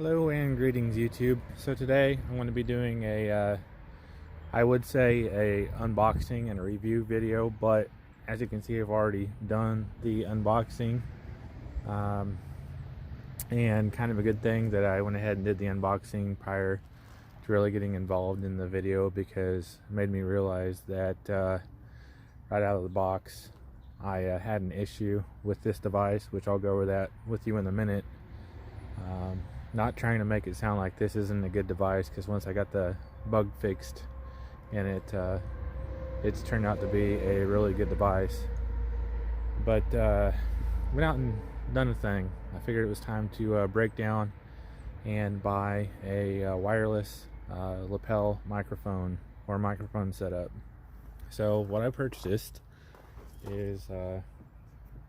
Hello and greetings YouTube. So today I'm going to be doing I would say a unboxing and a review video, but as you can see I've already done the unboxing, and kind of a good thing that I went ahead and did the unboxing prior to really getting involved in the video, because it made me realize that right out of the box I had an issue with this device, which I'll go over that with you in a minute. Not trying to make it sound like this isn't a good device, because once I got the bug fixed and it's turned out to be a really good device. But went out and done a thing. I figured it was time to break down and buy a wireless lapel microphone or microphone setup. So what I purchased is a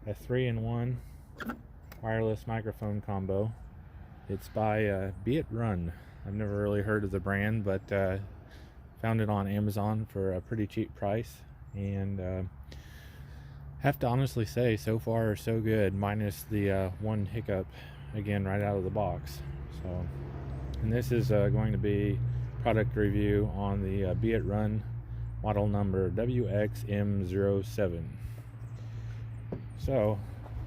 3-in-1 wireless microphone combo. It's by Bietrun. I've never really heard of the brand, but found it on Amazon for a pretty cheap price, and have to honestly say, so far so good, minus the one hiccup again right out of the box. So, and this is going to be product review on the Bietrun model number WXM07. So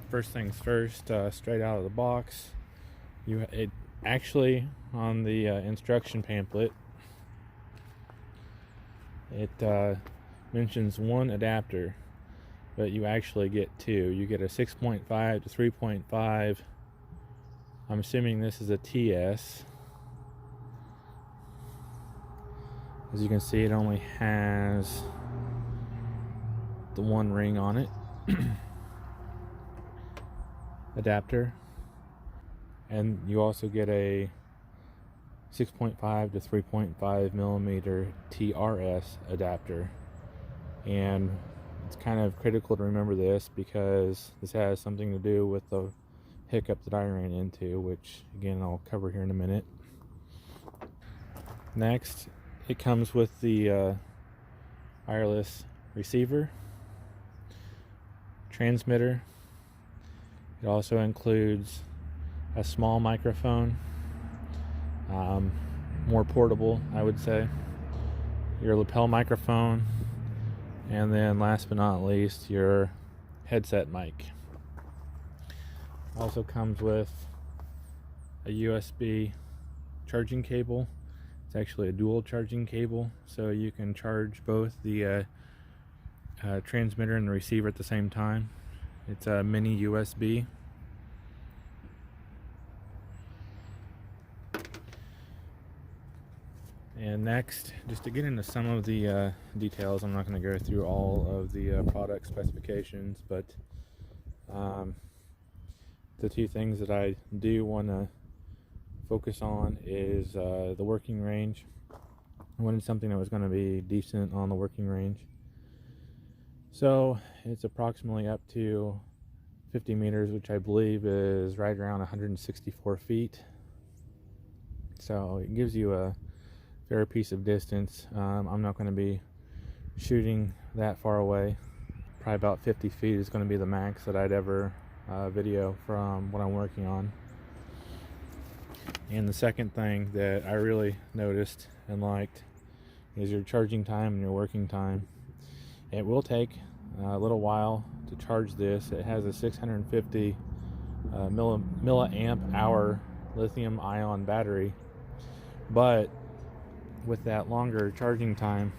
first things first, straight out of the box, it actually, on the instruction pamphlet, it mentions one adapter, but you actually get two. You get a 6.5 to 3.5. I'm assuming this is a TS. As you can see, it only has the one ring on it. Adapter. And you also get a 6.5 to 3.5 millimeter TRRS adapter. And it's kind of critical to remember this, because this has something to do with the hiccup that I ran into, which again I'll cover here in a minute. Next, it comes with the wireless receiver, transmitter. It also includes a small microphone, more portable, I would say, your lapel microphone, and then last but not least, your headset mic. Also comes with a USB charging cable. It's actually a dual charging cable, so you can charge both the transmitter and the receiver at the same time. It's a mini USB. And next, just to get into some of the details, I'm not going to go through all of the product specifications, but the two things that I do want to focus on is the working range. I wanted something that was going to be decent on the working range. So it's approximately up to 50 meters, which I believe is right around 164 feet. So it gives you a fair piece of distance. I'm not going to be shooting that far away. Probably about 50 feet is going to be the max that I'd ever video from what I'm working on. And the second thing that I really noticed and liked is your charging time and your working time. It will take a little while to charge this. It has a 650 milliamp hour lithium ion battery, but with that longer charging time,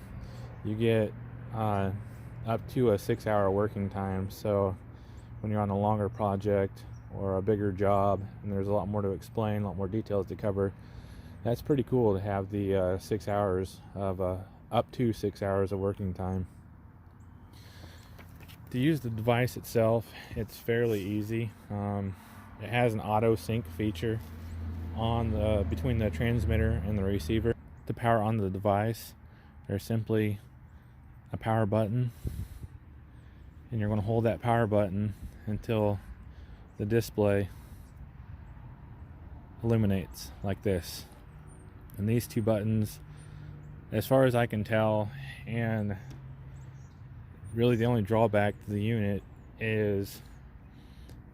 you get up to a 6-hour working time. So when you're on a longer project or a bigger job and there's a lot more to explain, a lot more details to cover, that's pretty cool to have the 6 hours of up to 6 hours of working time. To use the device itself, it's fairly easy. It has an auto sync feature on between the transmitter and the receiver. To power on the device, there's simply a power button, and you're going to hold that power button until the display illuminates like this. And these two buttons, as far as I can tell, and really the only drawback to the unit is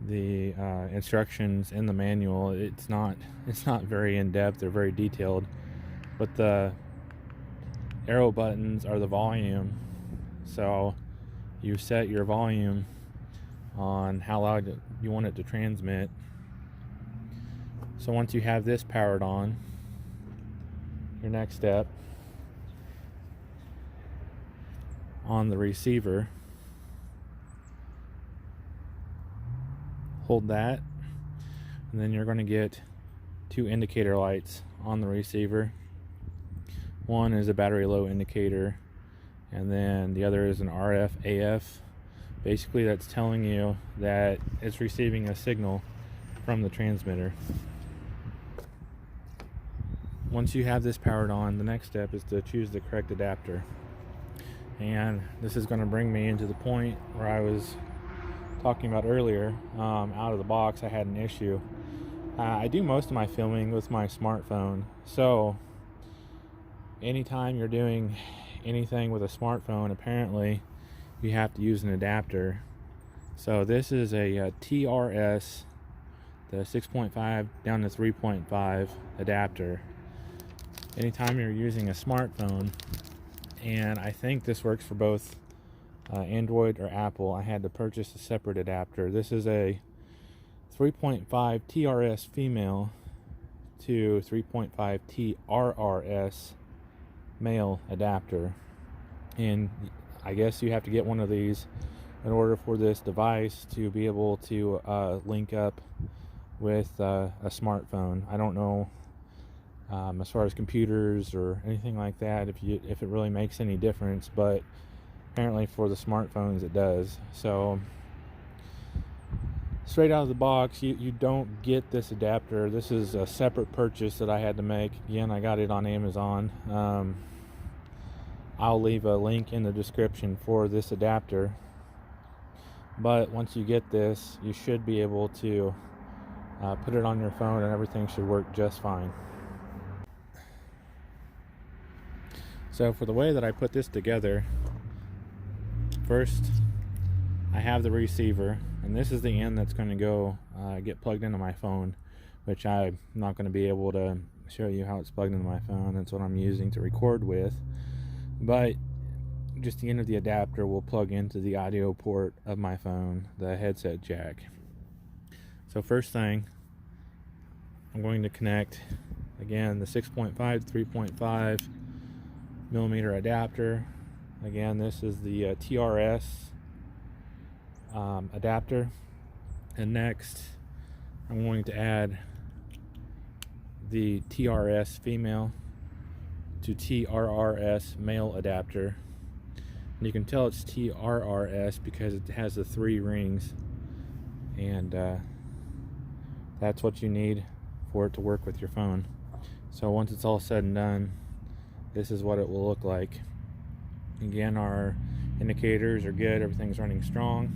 the instructions in the manual, it's not very in-depth or very detailed, but the arrow buttons are the volume. So you set your volume on how loud you want it to transmit. So once you have this powered on, your next step on the receiver, hold that, and then you're going to get two indicator lights on the receiver. One is a battery low indicator, and then the other is an RF AF. Basically, that's telling you that it's receiving a signal from the transmitter. Once you have this powered on, the next step is to choose the correct adapter. And this is going to bring me into the point where I was talking about earlier. Out of the box, I had an issue. I do most of my filming with my smartphone, so anytime you're doing anything with a smartphone, apparently you have to use an adapter. So this is a TRRS, the 6.5 down to 3.5 adapter. Anytime you're using a smartphone, and I think this works for both Android or Apple, I had to purchase a separate adapter. This is a 3.5 TRRS female to 3.5 TRRS male adapter, and I guess you have to get one of these in order for this device to be able to link up with a smartphone. I don't know as far as computers or anything like that if it really makes any difference, but apparently for the smartphones it does. So straight out of the box, you don't get this adapter. This is a separate purchase that I had to make. Again, I got it on Amazon. I'll leave a link in the description for this adapter, but once you get this, you should be able to put it on your phone and everything should work just fine. So for the way that I put this together, first I have the receiver, and this is the end that's going to go get plugged into my phone, which I'm not going to be able to show you how it's plugged into my phone. That's what I'm using to record with. But just the end of the adapter will plug into the audio port of my phone, the headset jack. So first thing, I'm going to connect, again, the 6.5 to 3.5 millimeter adapter. Again, this is the TRRS adapter. And next, I'm going to add the TRRS female to TRRS male adapter. And you can tell it's TRRS because it has the 3 rings, and that's what you need for it to work with your phone. So once it's all said and done, this is what it will look like. Again, our indicators are good, everything's running strong,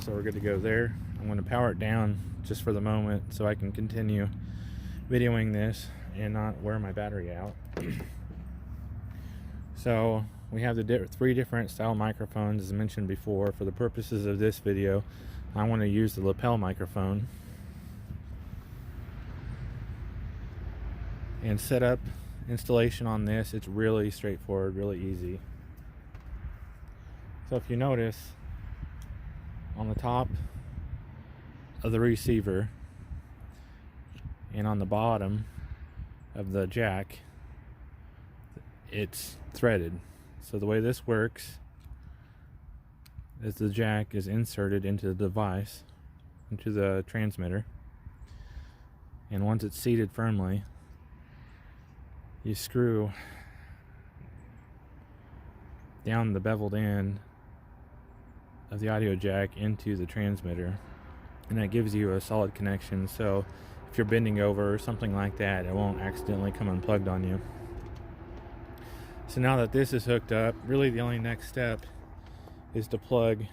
so we're good to go there. I'm going to power it down just for the moment so I can continue videoing this and not wear my battery out. So we have the 3 different style microphones, as I mentioned before. For the purposes of this video, I want to use the lapel microphone. And setup, installation on this, it's really straightforward, really easy. So if you notice, on the top of the receiver and on the bottom of the jack, it's threaded. So the way this works is the jack is inserted into the device, into the transmitter, and once it's seated firmly, you screw down the beveled end of the audio jack into the transmitter, and that gives you a solid connection. So if you're bending over or something like that, it won't accidentally come unplugged on you. So now that this is hooked up, really the only next step is to plug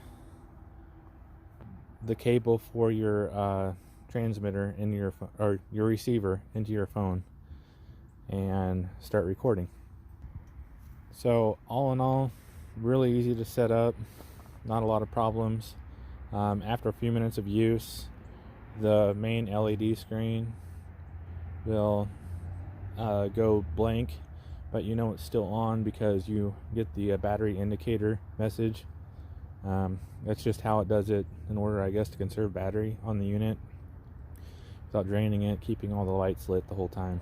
the cable for your transmitter into your or your receiver into your phone and start recording. So all in all, really easy to set up, not a lot of problems. After a few minutes of use, the main LED screen will go blank, but you know it's still on because you get the battery indicator message. That's just how it does it, in order, I guess, to conserve battery on the unit without draining it, keeping all the lights lit the whole time.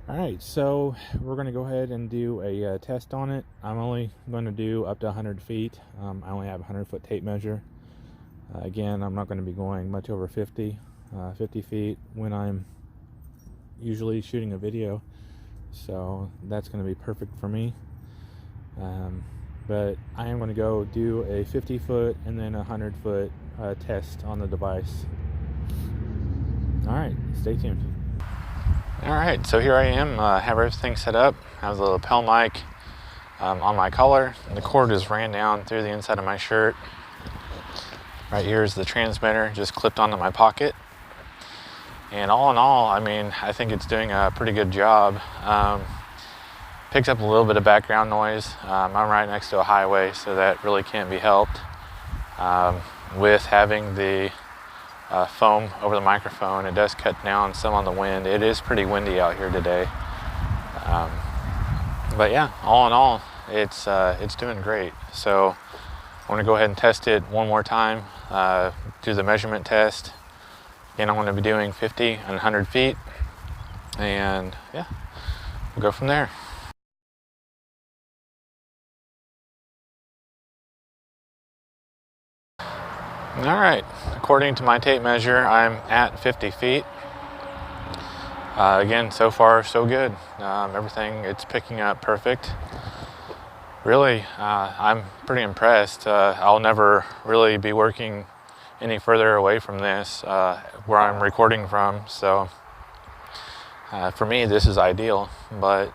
Alright, so we're going to go ahead and do a test on it. I'm only going to do up to 100 feet. I only have a 100-foot tape measure. Again, I'm not going to be going much over 50 feet when I'm usually shooting a video, so that's going to be perfect for me. But I am going to go do a 50-foot and then a 100-foot test on the device. Alright, stay tuned. Alright, so here I am, have everything set up. I have the lapel mic on my collar. The cord is ran down through the inside of my shirt. Right here is the transmitter, just clipped onto my pocket. And all in all, I mean, I think it's doing a pretty good job. Picks up a little bit of background noise. I'm right next to a highway, so that really can't be helped. With having the foam over the microphone, it does cut down some on the wind. It is pretty windy out here today. But yeah, all in all, it's doing great. So I'm going to go ahead and test it one more time, do the measurement test. Again, I'm going to be doing 50 and 100 feet, and yeah, we'll go from there. Alright, according to my tape measure, I'm at 50 feet. Again, so far so good. Everything, it's picking up perfect. Really, I'm pretty impressed. I'll never really be working any further away from this, where I'm recording from, so for me this is ideal. But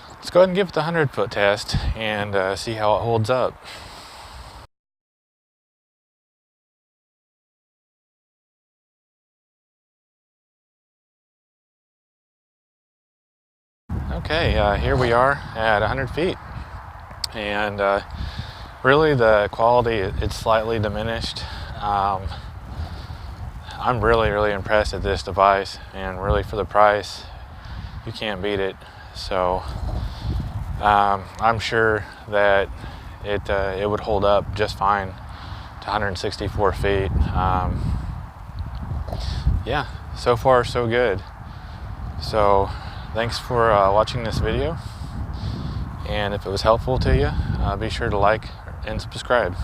let's go ahead and give it the 100-foot test and see how it holds up. Okay, here we are at 100 feet, and really the quality, it's slightly diminished. I'm really impressed at this device, and really for the price, you can't beat it. So I'm sure that it would hold up just fine to 164 feet. Yeah, so far so good. So thanks for watching this video, and if it was helpful to you, be sure to like and subscribe.